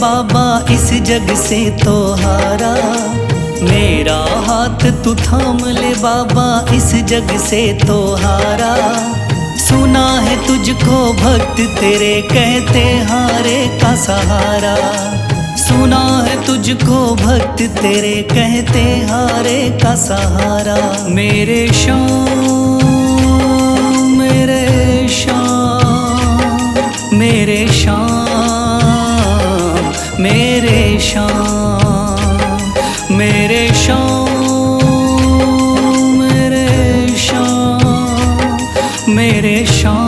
बाबा इस जग से तो हारा। मेरा हाथ तू थाम ले बाबा इस जग से तो हारा। सुना है तुझको भक्त तेरे कहते हारे का सहारा। सुना है तुझको भक्त तेरे कहते हारे का सहारा। मेरे श्याम मेरे श्याम मेरे श्याम मेरे श्याम मेरे श्याम मेरे श्याम मेरे श्याम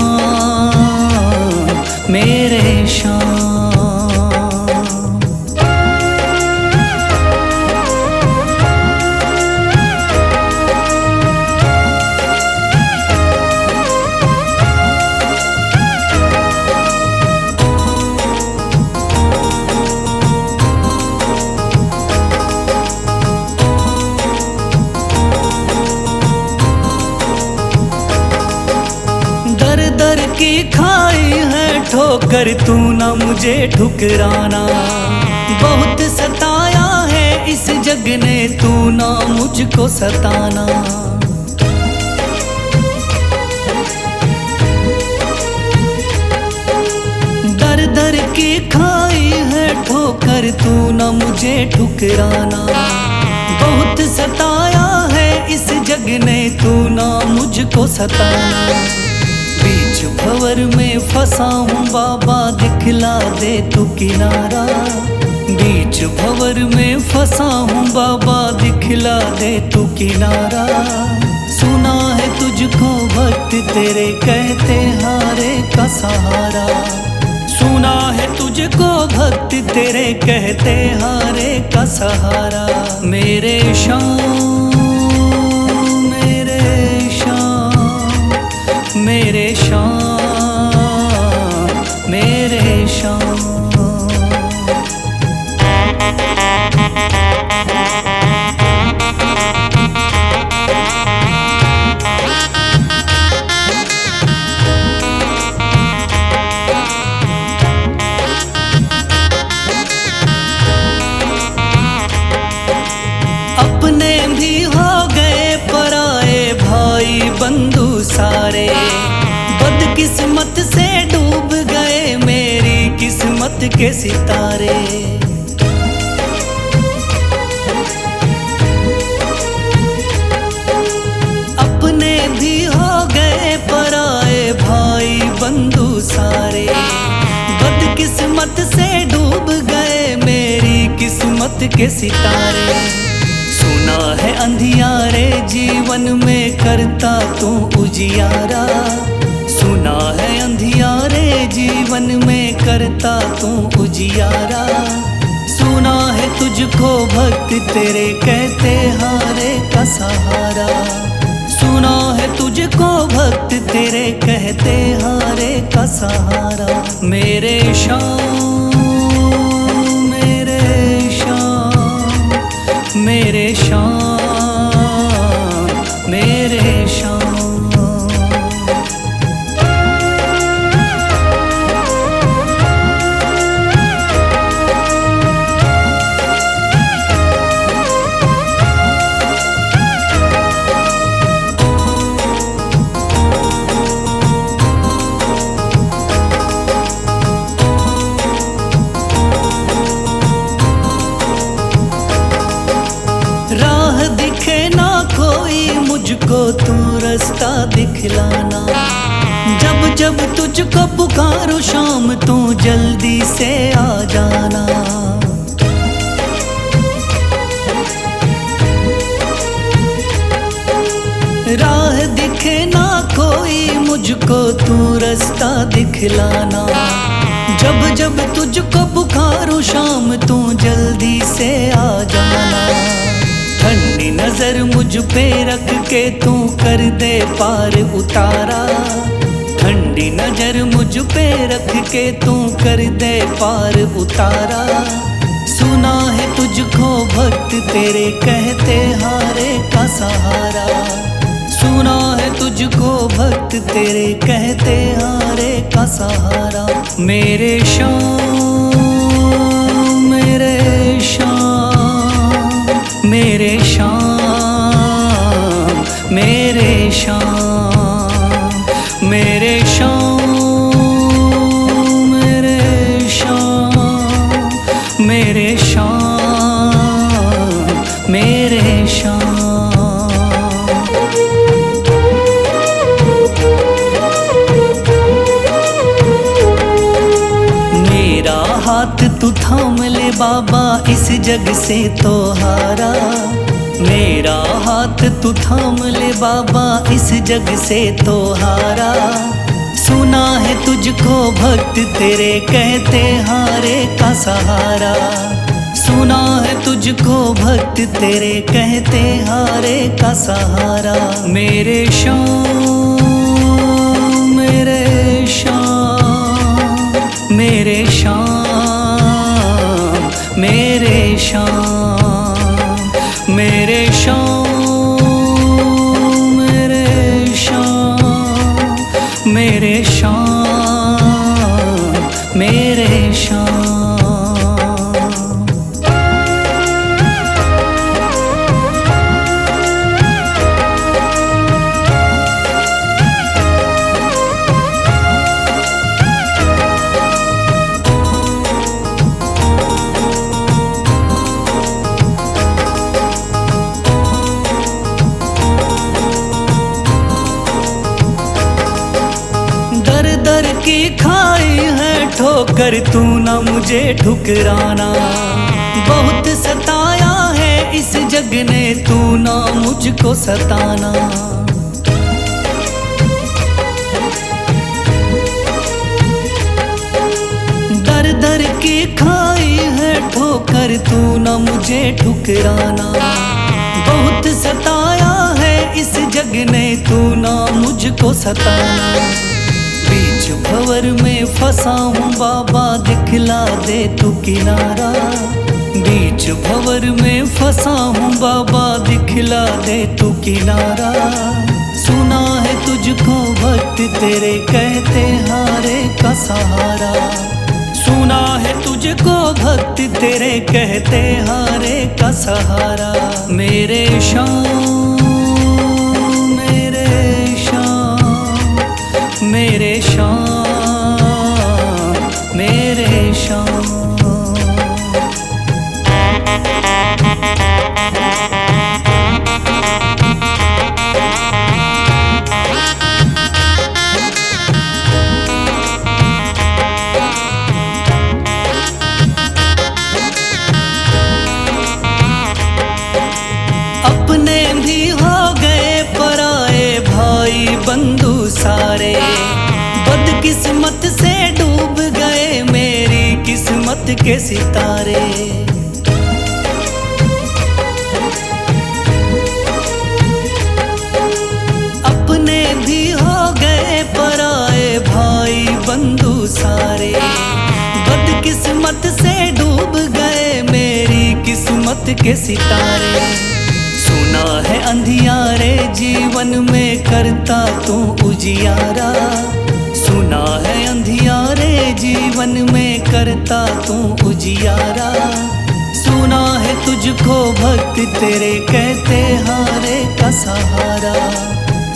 मेरे श्याम। दर की खाई है ठोकर तू ना मुझे ठुकराना। बहुत सताया है इस जग ने तू ना मुझको सताना। दर दर की खाई है ठोकर तू ना मुझे ठुकराना। बहुत सताया है इस जग ने तू ना मुझको सताना। बीच भंवर में फंसा हूँ बाबा दिखला दे तू किनारा। बीच भंवर में फंसा हूँ बाबा दिखला दे तू किनारा। सुना है तुझको भक्त तेरे कहते हारे का सहारा। सुना है तुझको भक्त तेरे कहते हारे का सहारा। मेरे श्याम मेरे श्याम मेरे श्याम मेरे श्याम। अपने भी हो गए पराए भाई बंधु सारे। बदकिस्मत से डूब गए मेरी किस्मत के सितारे। अपने भी हो गए पराए भाई बंधु सारे। बदकिस्मत से डूब गए मेरी किस्मत के सितारे। सुना है अंधियारे जीवन में करता तू उजियारा। सुना है अंधियारे जीवन में करता तू उजियारा। सुना है तुझको भक्त तेरे कहते हारे का सहारा। सुना है तुझको भक्त तेरे कहते हारे का सहारा। मेरे श्याम मेरे श्याम मेरे श्याम मेरे श्याम। राह दिखे ना कोई मुझको तू रास्ता दिखलाना। जब जब तुझको पुकारूं शाम तू जल्दी से आ जाना। राह दिखे ना कोई मुझको तू रास्ता दिखलाना। जब जब तुझको पुकारूं शाम तू जल्दी से आ जाना। ठंडी नजर मुझ पे रख के तू कर दे पार उतारा। ठंडी नजर मुझ पे रख के तू कर दे पार उतारा। सुना है तुझको भक्त तेरे कहते हारे का सहारा। सुना है तुझको भक्त तेरे कहते हारे का सहारा। मेरे श्याम मेरे शाम, मेरे शाम, मेरे शाम, मेरे शाम, मेरे शाम, मेरे शाम, मेरे शाम। मेरा हाथ तू थाम ले बाबा, इस जग से तो हारा। मेरा हाथ तू थाम ले बाबा, इस जग से तो हारा। सुना है तुझको भक्त तेरे कहते हारे का सहारा। सुना है तुझको भक्त तेरे कहते हारे का सहारा। मेरे शाम, मेरे शाम, मेरे शाम, मेरे शाम, मेरे शाम, मेरे शाम, मेरे शाम, मेरे शाम। दर की खाई है ठोकर, तू ना मुझे ठुकराना। बहुत सताया है इस जग ने, तू ना मुझको सताना। दर दर की खाई है ठोकर, तू ना मुझे ठुकराना। बहुत सताया है इस जग ने, तू ना मुझको सताना। बीच भंवर में फंसा हूँ बाबा, दिखला दे तू किनारा। बीच भंवर में फंसा हूँ बाबा, दिखला दे तू किनारा। सुना है तुझको भक्त तेरे कहते हारे का सहारा। सुना है तुझको भक्त तेरे कहते हारे का सहारा। मेरे शाम, मेरे शाम, मेरे शाम, मेरे शाम। अपने भी हो गए पराए भाई बंधु सारे। बदकिस्मत से डूब गए मेरी किस्मत के सितारे। अपने भी हो गए पराए भाई बंधु सारे। बदकिस्मत से डूब गए मेरी किस्मत के सितारे। सुना है अंधियारे जीवन में करता तू उजियारा। सुना है अंधियारे जीवन में करता तू उजियारा। सुना है तुझको भक्त तेरे कहते हारे का सहारा।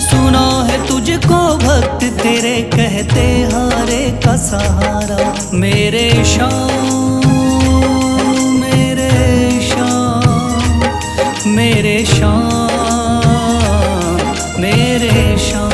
सुना है तुझको भक्त तेरे कहते हारे का सहारा। मेरे शाम, मेरे शाम, मेरे शाम, मेरे शाम।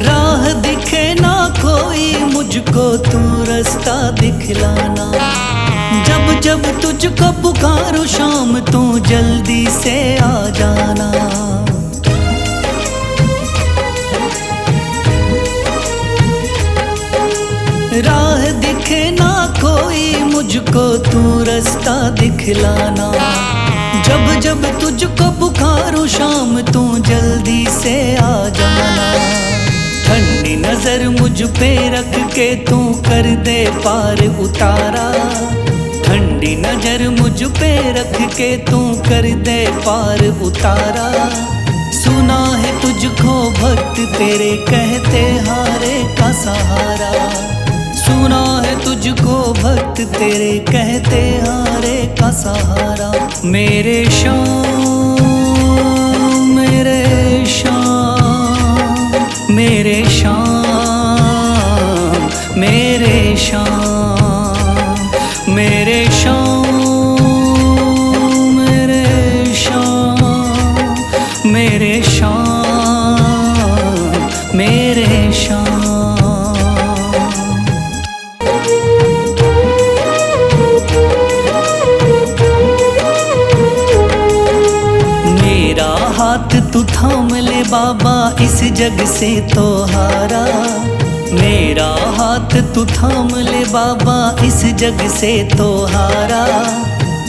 राह दिखे ना कोई मुझको, तू रास्ता दिखलाना। जब जब तुझको पुकारूं शाम, तू जल्दी से आ जाना। राह दिखे ना कोई मुझको, तू रास्ता दिखलाना। जब जब तुझको पुकारूं शाम तू जल्दी से आ जाना। ठंडी नजर मुझ पे रख के तू कर दे पार उतारा। ठंडी नजर मुझ पे रख के तू कर दे पार उतारा। सुना है तुझको भक्त तेरे कहते हारे का सहारा। सुना है तुझको भक्त तेरे कहते हारे का सहारा। मेरे श्याम मेरे श्याम मेरे श्याम मेरे श्याम मेरे श्याम मेरे श्याम मेरे श्याम मेरे श्याम। मेरा हाथ तू थाम ले बाबा इस जग से तो हारा। मेरा हाथ तू थाम ले बाबा इस जग से तो हारा।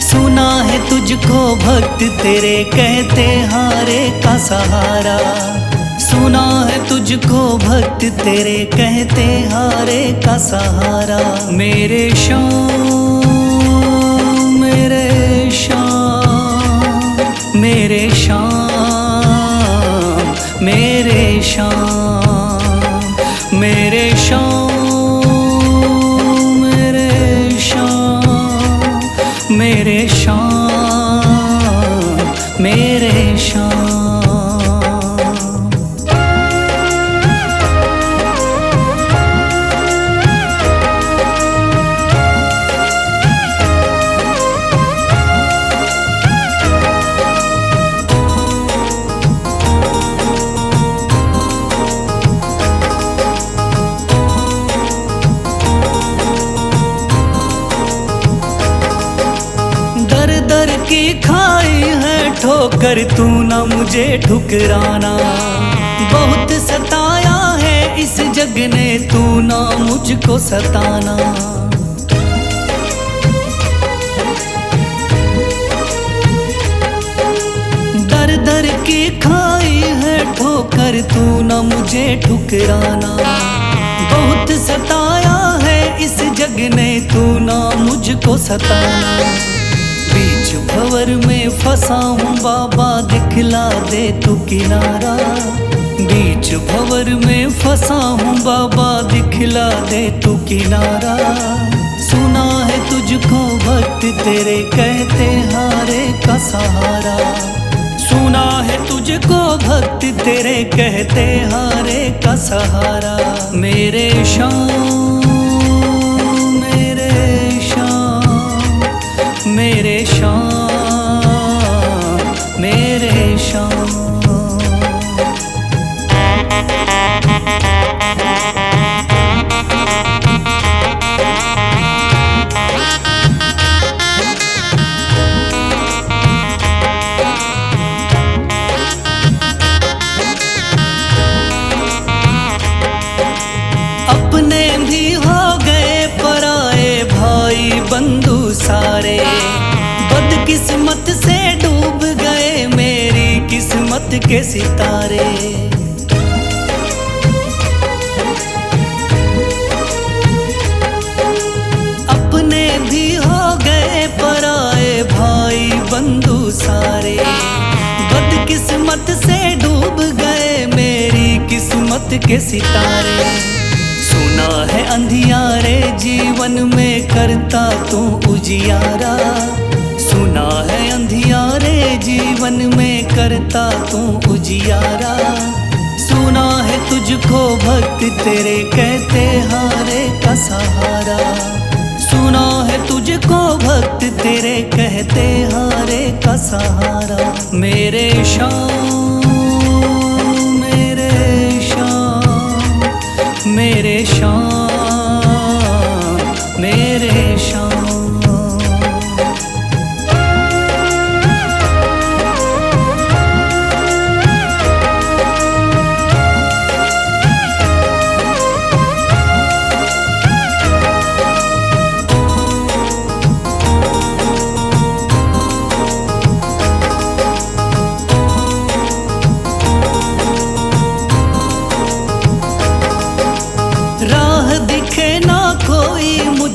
सुना है तुझको भक्त तेरे कहते हारे का सहारा। सुना है तुझको भक्त तेरे कहते हारे का सहारा। मेरे श्याम मेरे श्याम मेरे श्याम मेरे श्याम मेरे श्याम मेरे श्याम मेरे श्याम मेरे श्याम। दर की खाई है ठोकर तू ना मुझे ठुकराना। बहुत सताया है इस जग ने तू ना मुझको सताना। दर दर की खाई है ठोकर तू ना मुझे ठुकराना। बहुत सताया है इस जग ने तू ना मुझको सताना। बीच भंवर में फंसा हूँ बाबा दिखला दे तू किनारा। बीच भंवर में फंसा हूँ बाबा दिखला दे तू किनारा। सुना है तुझको भक्त तेरे कहते हारे का सहारा। सुना है तुझको भक्त तेरे कहते हारे का सहारा। मेरे श्याम मेरे श्याम मेरे श्याम मेरे श्याम। अपने भी हो गए पराए भाई बंधु सारे। बदकिस्मत से डूब गए मेरी किस्मत के सितारे। अपने भी हो गए पराए भाई बंधु सारे। बदकिस्मत से डूब गए मेरी किस्मत के सितारे। सुना है अंधियारे जीवन में करता तू उजियारा। सुना है अंधियारे जीवन में करता तू उजियारा। सुना है तुझको भक्त तेरे कहते हारे का सहारा। सुना है तुझको भक्त तेरे कहते हारे का सहारा। मेरे श्याम मेरे श्याम मेरे श्याम मेरे श्याम।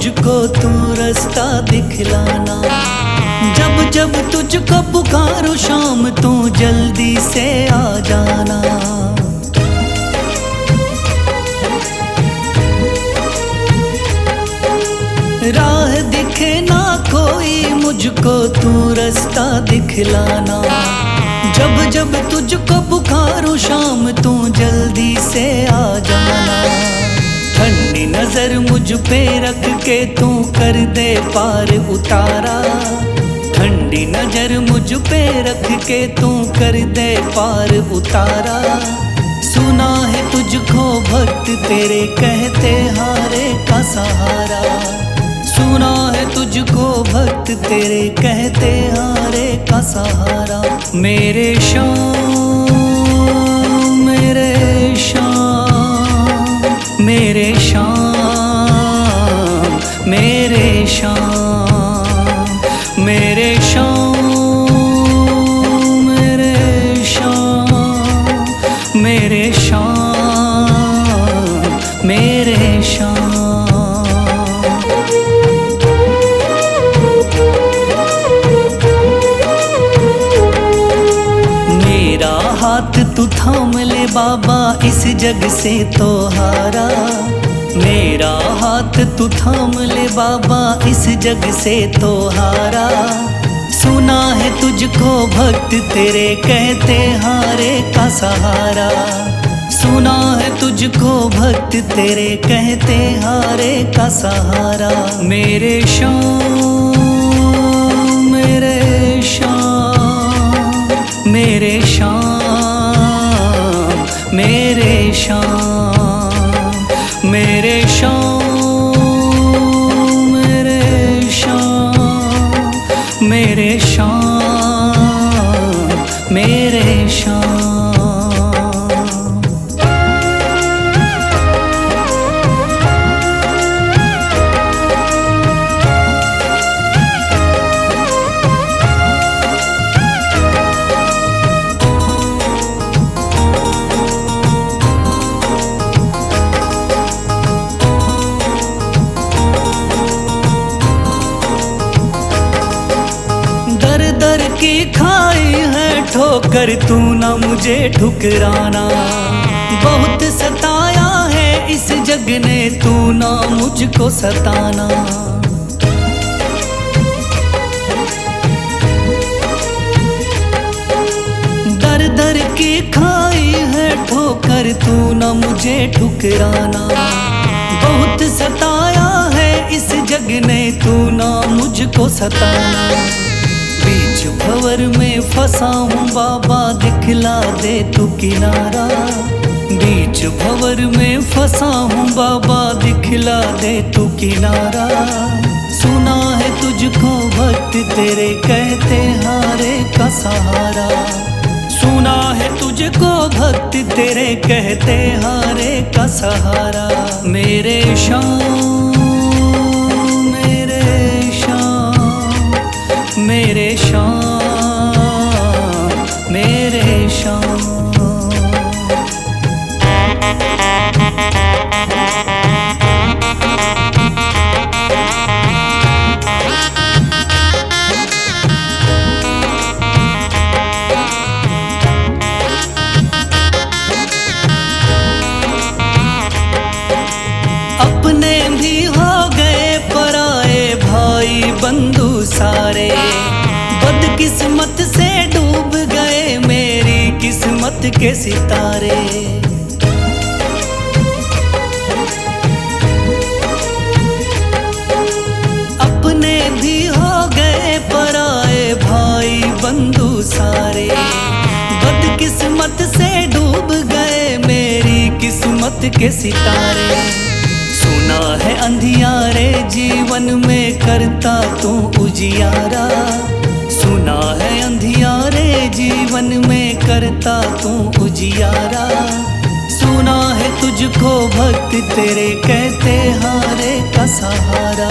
मुझको तू रास्ता दिखलाना। जब जब तुझको पुकारूं शाम तू जल्दी से आ जाना। राह दिखे ना कोई मुझको तू रास्ता दिखलाना। जब जब तुझको पुकारूं शाम तू जल्दी से आ जाना। ठंडी नजर मुझ पे रख के तू कर दे पार उतारा। ठंडी नजर मुझ पे रख के तू कर दे पार उतारा। सुना है तुझको भक्त तेरे कहते हारे का सहारा। सुना है तुझको भक्त तेरे कहते हारे का सहारा। मेरे शाम मेरे शाम मेरे शाम मेरे शाम मेरे शाम मेरे शाम मेरे शाम मेरे शाम। मेरा हाथ तू थाम ले बाबा इस जग से तो हारा। मेरा हाथ तू थाम ले बाबा इस जग से तो हारा। सुना है तुझको भक्त तेरे कहते हारे का सहारा। सुना है तुझको भक्त तेरे कहते हारे का सहारा। मेरे शाम मेरे शाम मेरे शाम मेरे शाम मेरे शाम मेरे शाम मेरे शाम मेरे शाम। दर की खाई है ठोकर तू ना मुझे ठुकराना। बहुत सताया है इस जग ने तू ना मुझको सताना। दर दर की खाई है ठोकर तू ना मुझे ठुकराना। बहुत सताया है इस जग ने तू ना मुझको सताना। बीच भंवर में फंसा हूँ बाबा दिखला दे तू किनारा। बीच भंवर में फंसा हूँ बाबा दिखला दे तू किनारा। सुना है तुझको भक्त तेरे कहते हारे का सहारा। सुना है तुझको भक्त तेरे कहते हारे का सहारा। मेरे शाम मेरे शाम मेरे शाम मेरे शाम। अपने भी हो गए पराए भाई बंधु सारे। बदकिस्मत से डूब गए मेरी किस्मत के सितारे। अपने भी हो गए पराए भाई बंधु सारे। बदकिस्मत से डूब गए मेरी किस्मत के सितारे। सुना है अंधियारे जीवन में करता तू उजियारा। सुना है अंधियारे जीवन में करता तू उजियारा। सुना है तुझको भक्त तेरे कहते हारे का सहारा।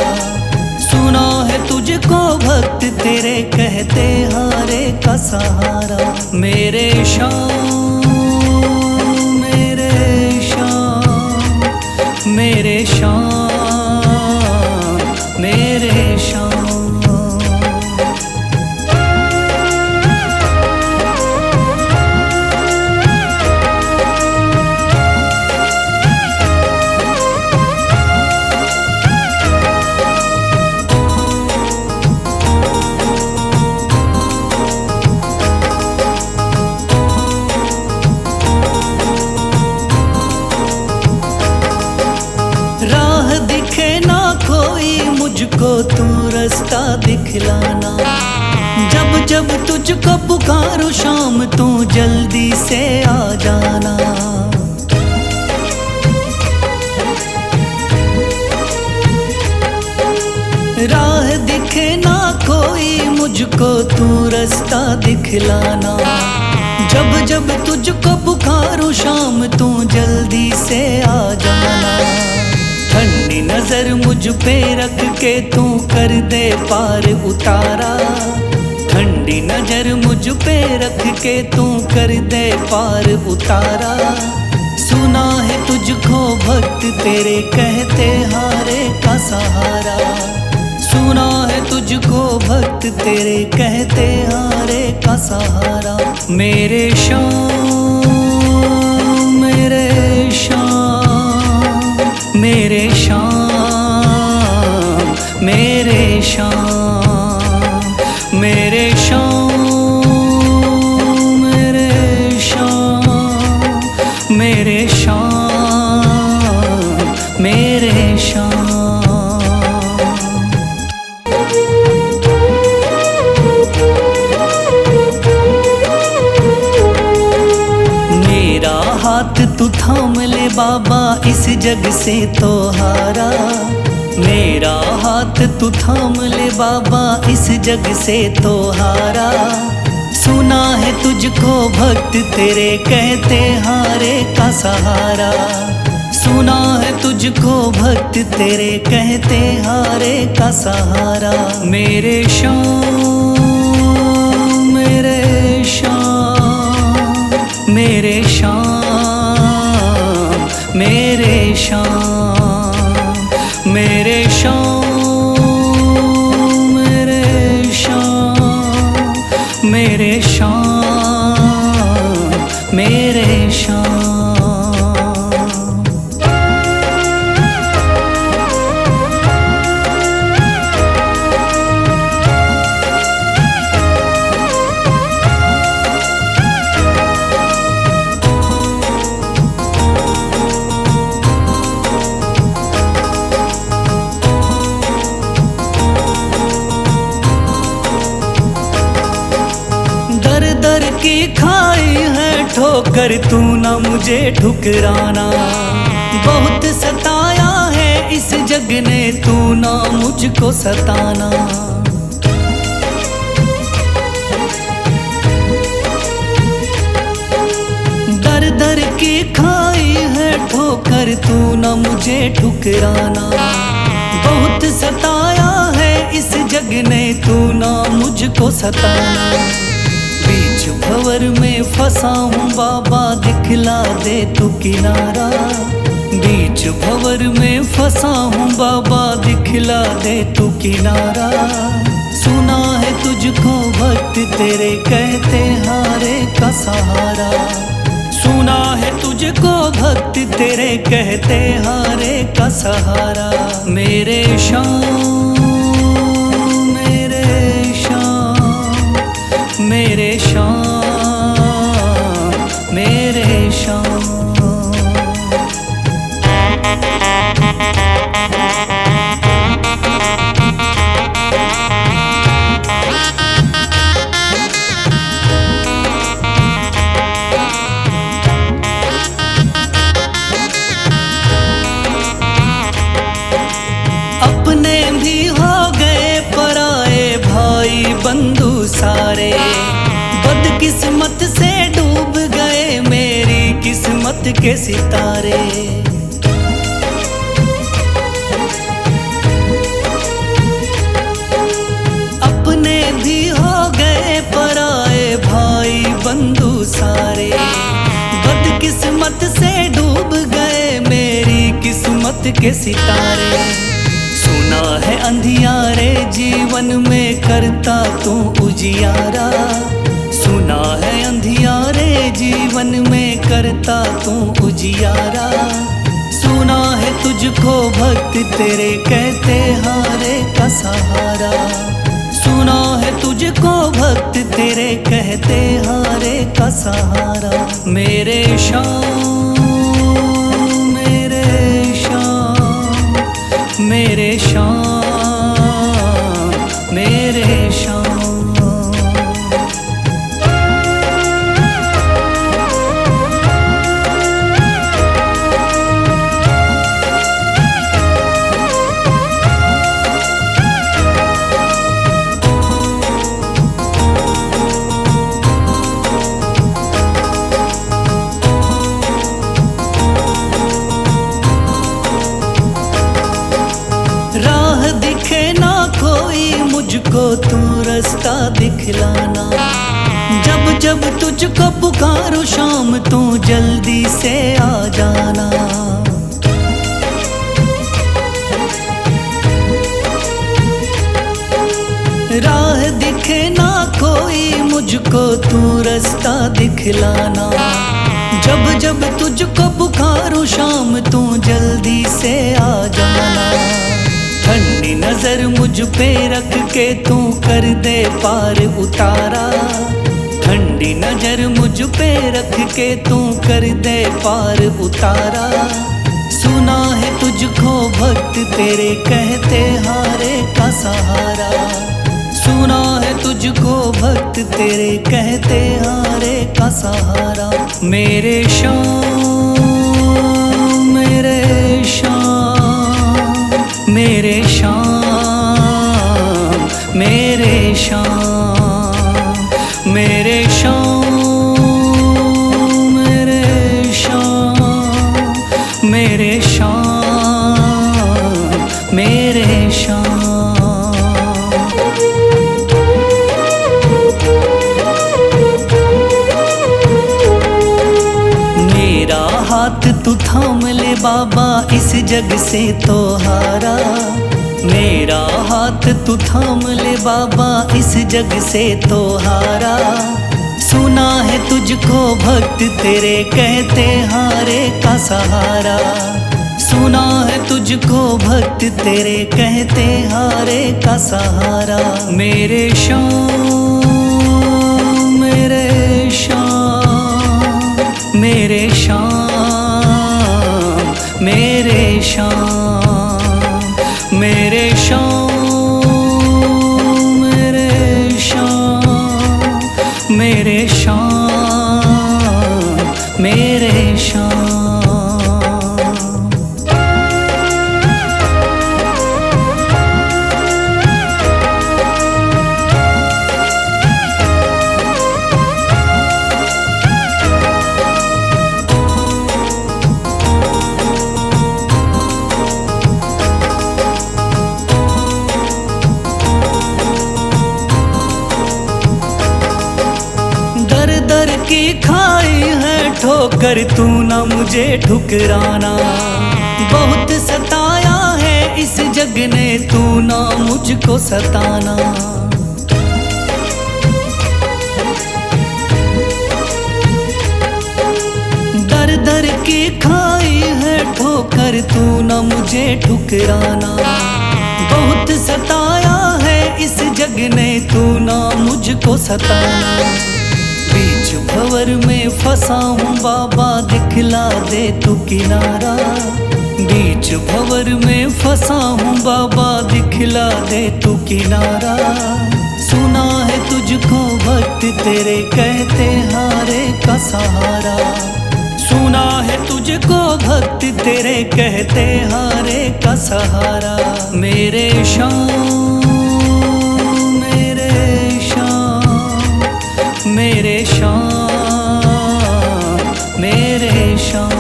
सुना है तुझको भक्त तेरे कहते हारे का सहारा। मेरे शाम मेरे शाम मेरे शाम मुझको तू रास्ता दिखलाना। जब जब तुझको पुकारूं शाम तू जल्दी से आ जाना। राह दिखे ना कोई मुझको तू रास्ता दिखलाना। जब जब तुझको पुकारूं शाम तू जल्दी से आ जाना। ठंडी नजर मुझ पे रख के तू कर दे पार उतारा। ठंडी नजर मुझ पे रख के तू कर दे पार उतारा। सुना है तुझको भक्त तेरे कहते हारे का सहारा। सुना है तुझको भक्त तेरे कहते हारे का सहारा। मेरे शाम मेरे शाम मेरे शाम मेरे शाम मेरे शाम मेरे शाम मेरे शाम मेरे शाम। हाथ तू थाम ले बाबा इस जग से तो हारा। मेरा हाथ तू थाम ले बाबा इस जग से तो हारा। सुना है तुझको भक्त तेरे कहते हारे का सहारा। सुना है तुझको भक्त तेरे कहते हारे का सहारा। मेरे शाम मेरे शाम मेरे शाम मेरे शाम मेरे शाम मेरे शाम मेरे शाम मेरे शाम। दर की खाई है ठोकर तू ना मुझे ठुकराना। बहुत सताया है इस जग ने तू ना मुझको सताना। दर दर की खाई है ठोकर तू ना मुझे ठुकराना। बहुत सताया है इस जग ने तू ना मुझको सताना। बीच भंवर में फंसा हूँ बाबा दिखला दे तू किनारा। बीच भंवर में फंसा हूँ बाबा दिखला दे तू किनारा। सुना है तुझको भक्त तेरे कहते हारे का सहारा। सुना है तुझको भक्त तेरे कहते हारे का सहारा। मेरे शाम मेरे शाम मेरे शाम मेरे शाम। अपने भी हो गए पराए भाई बंधु सारे। बदकिस्मत से डूब गए मेरी किस्मत के सितारे। अपने भी हो गए पराए भाई बंधु सारे। बदकिस्मत से डूब गए मेरी किस्मत के सितारे। सुना है अंधियारे जीवन में करता तू उजियारा। सुना है अंधियारे जीवन में करता तू उजियारा। सुना है तुझको भक्त तेरे कहते हारे का सहारा। सुना है तुझको भक्त तेरे कहते हारे का सहारा। मेरे शाम मेरे शाम मेरे शाम मुझको तू रास्ता दिखलाना। जब जब तुझको पुकारूं शाम तू जल्दी से आ जाना। राह दिखे ना कोई मुझको तू रास्ता दिखलाना। जब जब तुझको पुकारूं शाम तू जल्दी से आ जाना। ठंडी नजर मुझ पे रख के तू कर दे पार उतारा। ठंडी नजर मुझ पे रख के तू कर दे पार उतारा। सुना है तुझको भक्त तेरे कहते हारे का सहारा। सुना है तुझको भक्त तेरे कहते हारे का सहारा। मेरे शाम मेरे शाम मेरे शाम मेरे शाम मेरे शाम मेरे शाम मेरे शाम मेरे शाम। मेरा हाथ तू थाम ले बाबा इस जग से तो हारा। मेरा हाथ तू थाम ले बाबा इस जग से तो हारा। सुना है तुझको भक्त तेरे कहते हारे का सहारा। सुना है तुझको भक्त तेरे कहते हारे का सहारा। मेरे शाम मेरे शाम मेरे शाम मेरे शाम मेरे शाम मेरे शाम मेरे शाम मेरे शाम। दर की खाई है ठोकर तू ना मुझे ठुकराना। बहुत सताया है इस जग ने तू ना मुझको सताना। दर दर की खाई है ठोकर तू ना मुझे ठुकराना। बहुत सताया है इस जग ने तू ना मुझको सताना। बीच भंवर में फंसा हूँ बाबा दिखला दे तू किनारा। बीच भंवर में फंसा हूँ बाबा दिखला दे तू किनारा। सुना है तुझको भक्त तेरे कहते हारे का सहारा। सुना है तुझको भक्त तेरे कहते हारे का सहारा। मेरे शाम मेरे शाम मेरे शाम मेरे शाम।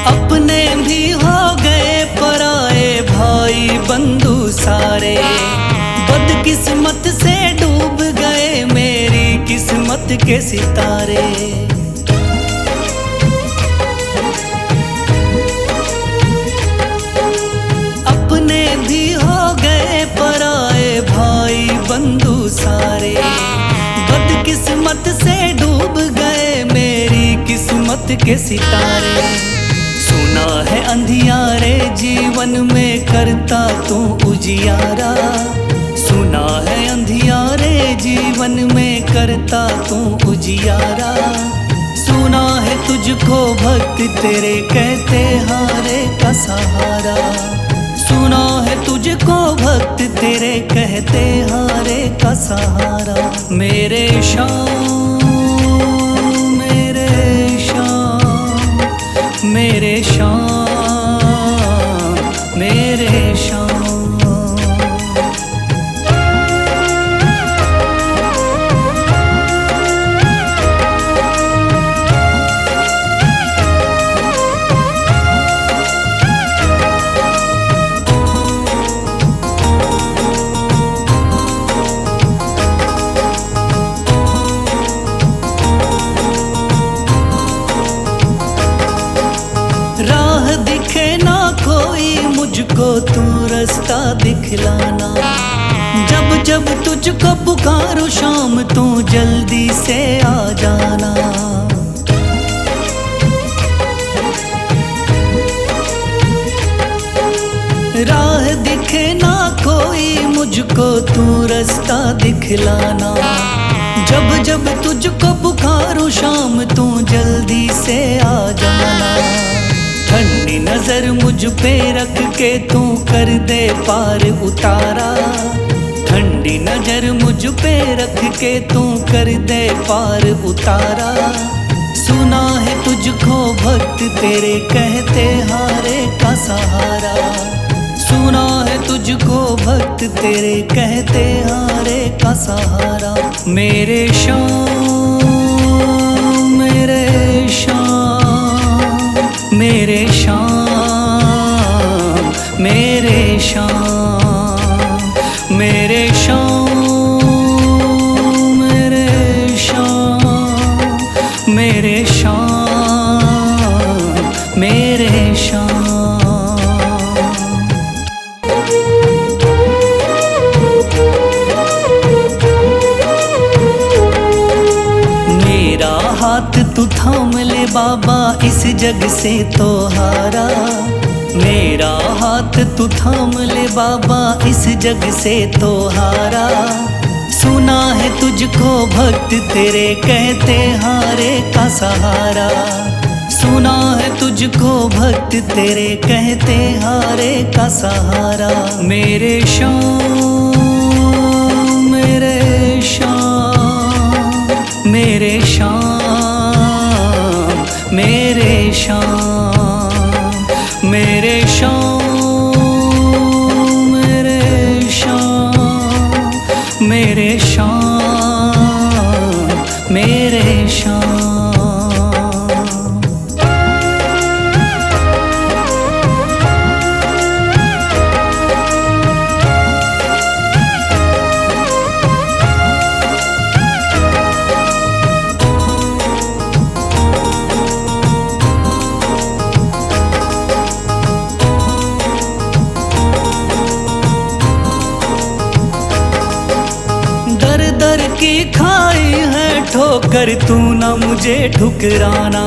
अपने भी हो गए पराए भाई बंधु सारे। बदकिस्मत से डूब गए मेरी किस्मत के सितारे। अपने भी हो गए पराए भाई बंधु सारे। बदकिस्मत से डूब गए मेरी किस्मत के सितारे। सुना है अंधियारे जीवन में करता तू उजियारा। सुना है अंधियारे जीवन में करता तू उजियारा। सुना है तुझको भक्त तेरे कहते हारे का सहारा। सुना है तुझको भक्त तेरे कहते हारे का सहारा। मेरे शाम मेरे शाम मेरे शाम मुझको तू रास्ता दिखलाना। जब जब तुझको पुकारूं शाम तू जल्दी से आ जाना। राह दिखे ना कोई मुझको तू रास्ता दिखलाना। जब जब तुझको पुकारूं शाम तू जल्दी से आ जाना। ठंडी नजर मुझ पे रख के तू कर दे पार उतारा। ठंडी नजर मुझ पे रख के तू कर दे पार उतारा। सुना है तुझको भक्त तेरे कहते हारे का सहारा। सुना है तुझको भक्त तेरे कहते हारे का सहारा। मेरे शाम मेरे शाम मेरे शाम मेरे शाम मेरे शाम मेरे शाम मेरे शाम मेरे शाम। मेरा हाथ तू थाम ले बाबा इस जग से तो हारा। मेरा हाथ तू थाम ले बाबा इस जग से तो हारा। सुना है तुझको भक्त तेरे कहते हारे का सहारा। सुना है तुझको भक्त तेरे कहते हारे का सहारा। मेरे शाम मेरे शाम मेरे शाम मेरे शाम मेरे शाम मेरे शाम मेरे शाम मेरे शाम। दर की खाई है ठोकर तू ना मुझे ठुकराना।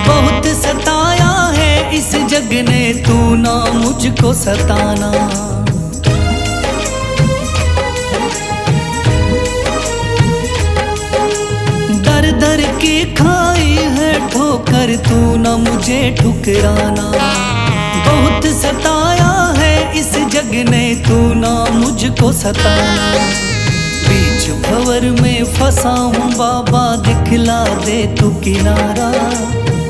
बहुत सताया है इस जग ने तू ना मुझको सताना। दर दर की खाई है ठोकर तू ना मुझे ठुकराना। बहुत सताया है इस जग ने तू ना मुझको सताना। बीच भंवर में फंसा हूँ बाबा दिखला दे तू किनारा।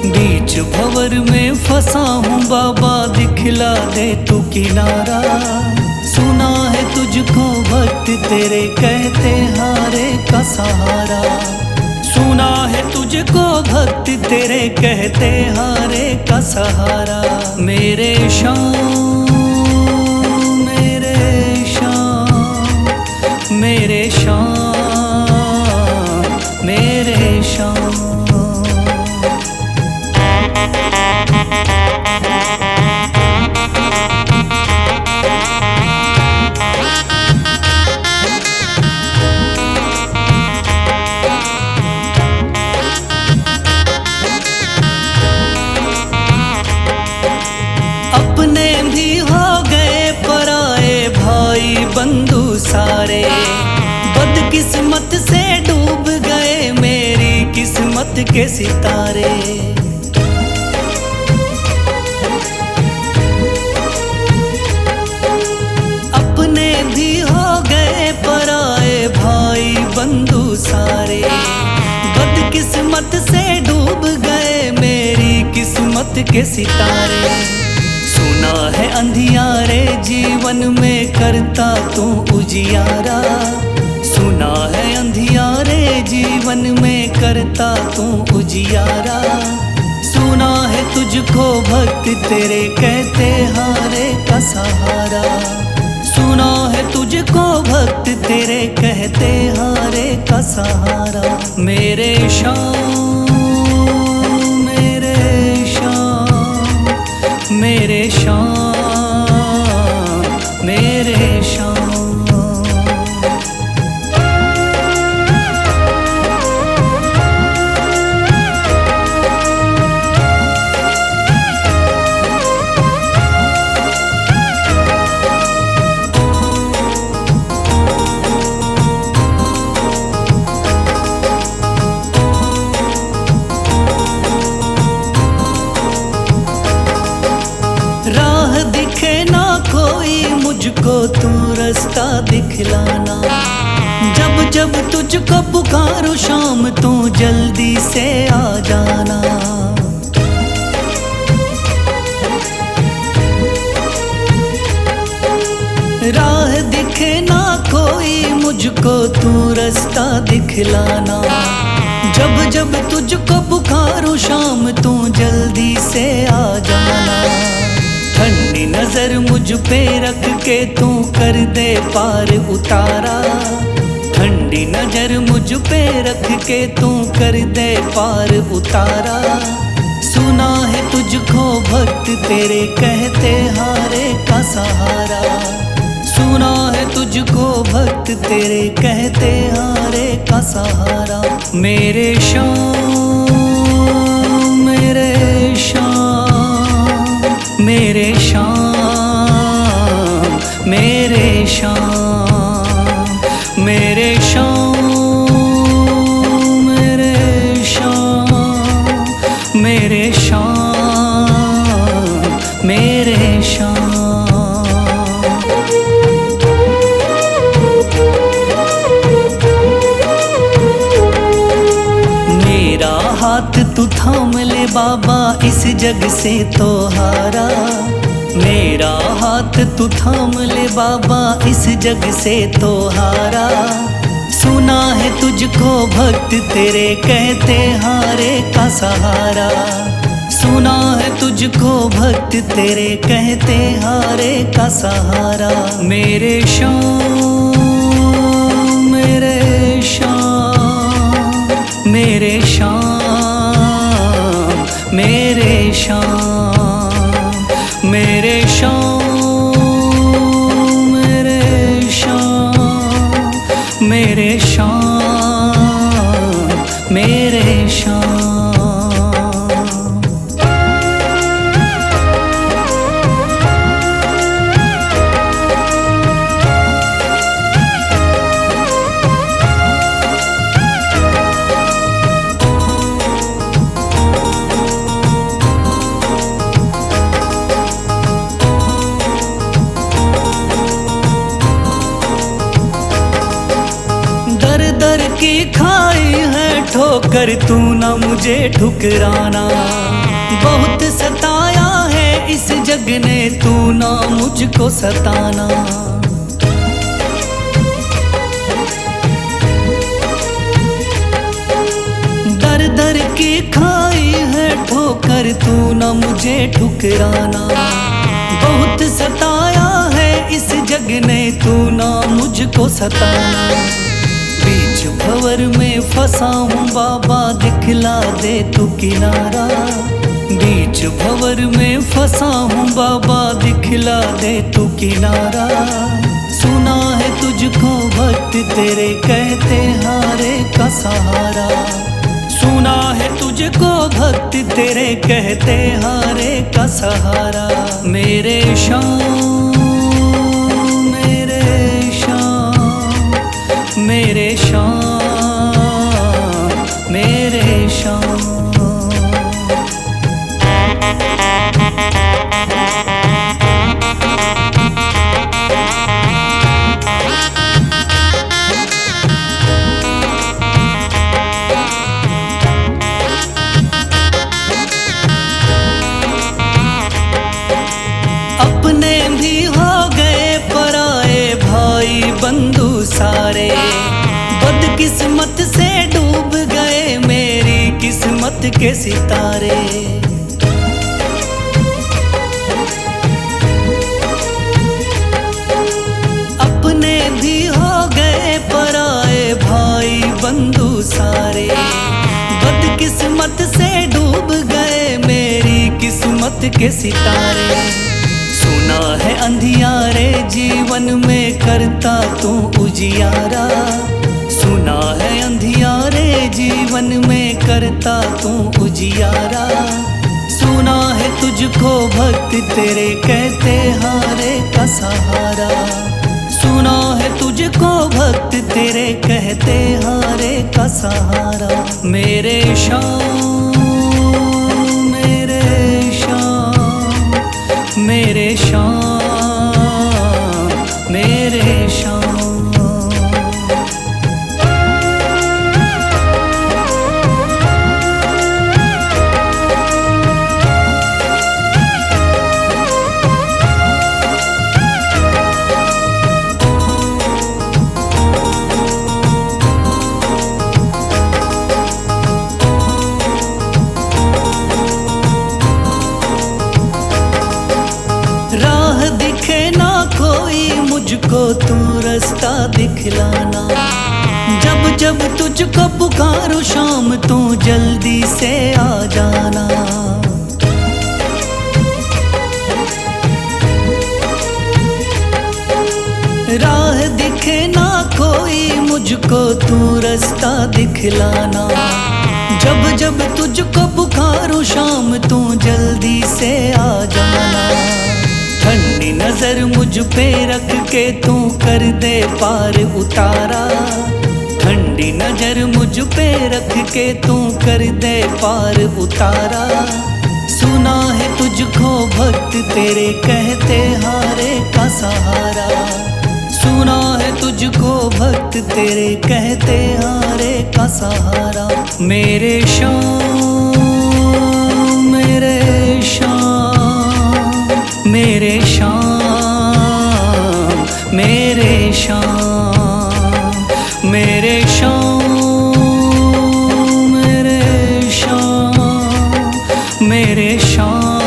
बीच भंवर में फंसा हूँ बाबा दिखला दे तू किनारा। सुना है तुझको भक्त तेरे कहते हारे का सहारा। सुना है तुझको भक्त तेरे कहते हारे का सहारा। मेरे शाम मेरे शाम मेरे शाम मेरे शाम। अपने भी हो गए पराए भाई बंधु सारे। बदकिस्मत से डूब गए मेरी किस्मत के सितारे। अपने भी हो गए पराए भाई बंधु सारे। बदकिस्मत से डूब गए मेरी किस्मत के सितारे। सुना है अंधियारे जीवन में करता तू उजियारा। सुना है अंधियारे जीवन में करता तू उजियारा। सुना है तुझको भक्त तेरे कहते हारे का सहारा। सुना है तुझको भक्त तेरे कहते हारे का सहारा। मेरे शाम मेरे शाम मेरे शाम दिखलाना। जब जब तुझको पुकारूं शाम तू जल्दी से आ जाना। राह दिखे ना कोई मुझको तू रास्ता दिखलाना। जब जब तुझको पुकारूं शाम तू जल्दी से आ जाना। ठंडी नजर मुझ पे रख के तू कर दे पार उतारा। ठंडी नजर मुझ पे रख के तू कर दे पार उतारा। सुना है तुझको भक्त तेरे कहते हारे का सहारा। सुना है तुझको भक्त तेरे कहते हारे का सहारा। मेरे शाम मेरे शाम मेरे शाम मेरे शाम मेरे शाम मेरे शाम मेरे शाम मेरे शाम। मेरा हाथ तू थाम ले बाबा इस जग से तो हारा। मेरा हाथ तू थाम ले बाबा इस जग से तो हारा। सुना है तुझको भक्त तेरे कहते हारे का सहारा। सुना है तुझको भक्त तेरे कहते हारे का सहारा। मेरे शाम मेरे शाम मेरे शाम मेरे शाम मेरे शाम मेरे शाम मेरे शाम मेरे शाम। दर की खाई है ठोकर तू ना मुझे ठुकराना। बहुत सताया है इस जग ने तू ना मुझको सताना। दर दर की खाई है ठोकर तू ना मुझे ठुकराना। बहुत सताया है इस जग ने तू ना मुझको सताना। बीच भंवर में फंसा हूँ बाबा दिखला दे तू किनारा। बीच भंवर में फंसा हूँ बाबा दिखला दे तू किनारा। सुना है तुझको भक्त तेरे कहते हारे का सहारा। सुना है तुझको भक्त तेरे कहते हारे का सहारा। मेरे शाम मेरे शाम मेरे शाम मेरे शाम। अपने भी हो गए पराए भाई बंधु सारे। बदकिस्मत से डूब गए मेरी किस्मत के सितारे। अपने भी हो गए पराए भाई बंधु सारे। बदकिस्मत से डूब गए मेरी किस्मत के सितारे। सुना है अंधियारे जीवन में करता तू उजियारा। सुना है अंधियारे जीवन में करता तू उजियारा। सुना है तुझको भक्त तेरे कहते हारे का सहारा। सुना है तुझको भक्त तेरे कहते हारे का सहारा। मेरे शाम मेरे शाम मेरे शाम मेरे शाम। दिखलाना। जब जब तुझको पुकारूं शाम तू जल्दी से आ जाना। राह दिखे ना कोई मुझको तू रास्ता दिखलाना। जब जब तुझको पुकारूं शाम तू जल्दी से आ जाना। ठंडी नजर मुझ पे रख के तू कर दे पार उतारा। ठंडी नजर मुझ पे रख के तू कर दे पार उतारा। सुना है तुझको भक्त तेरे कहते हारे का सहारा। सुना है तुझको भक्त तेरे कहते हारे का सहारा। मेरे शाम मेरे शाम मेरे शाम मेरे शाम मेरे शाम मेरे शाम मेरे शाम